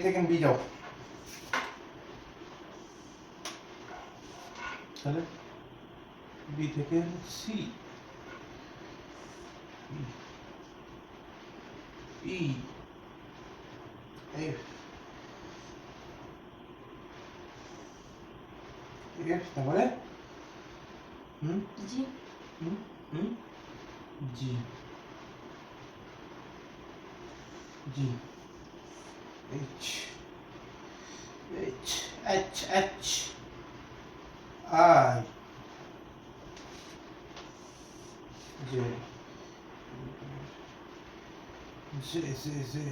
থেকে বি যাও তাহলে বি থেকে সি ই এফ তারপরে G G G H H H H I J J J J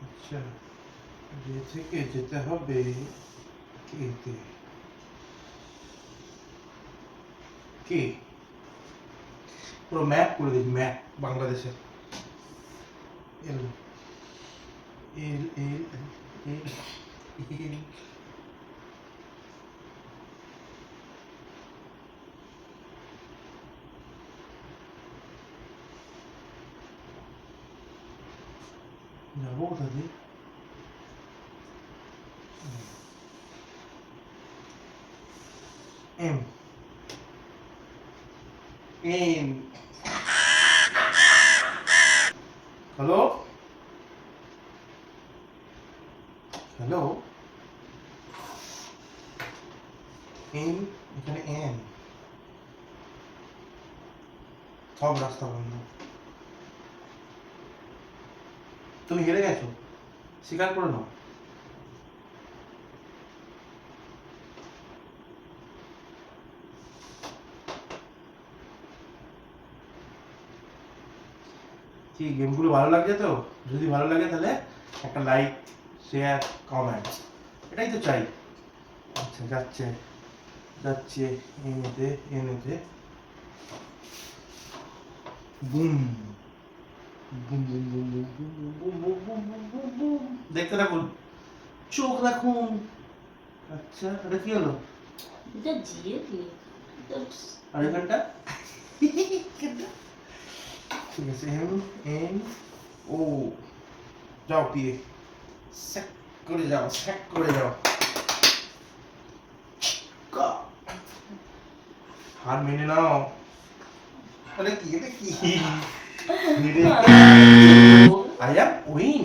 আচ্ছা জে থেকে যেতে হবে কেতে কে পুরো ম্যাপ করে দিই ম্যাপ বাংলাদেশের এল এল এল এল এল যাবো কোথা দিয়ে এম এম হ্যালো হ্যালো এম এখানে এম সব রাস্তা বন্ধ তুমি হেরে গেছো স্বীকার করে নাও কি গেমগুলো ভালো লাগছে তো যদি ভালো লাগে তাহলে একটা লাইক শেয়ার কমেন্ট এটাই তো চাই আচ্ছা যাচ্ছে যাচ্ছে এনেতে এনেতে boom boom boom boom boom boom boom boom boom boom boom boom দেখতে থাকুন চোখ রাখুন আচ্ছা এটা কি হলো এটা জিয়ে কি আর এখানটা ঠিক আছে এম এন ও যাও পিয়ে স্যাক করে যাও স্যাক করে যাও হার মেনে নাও আরে কি এটা কি আই অ্যাম উইন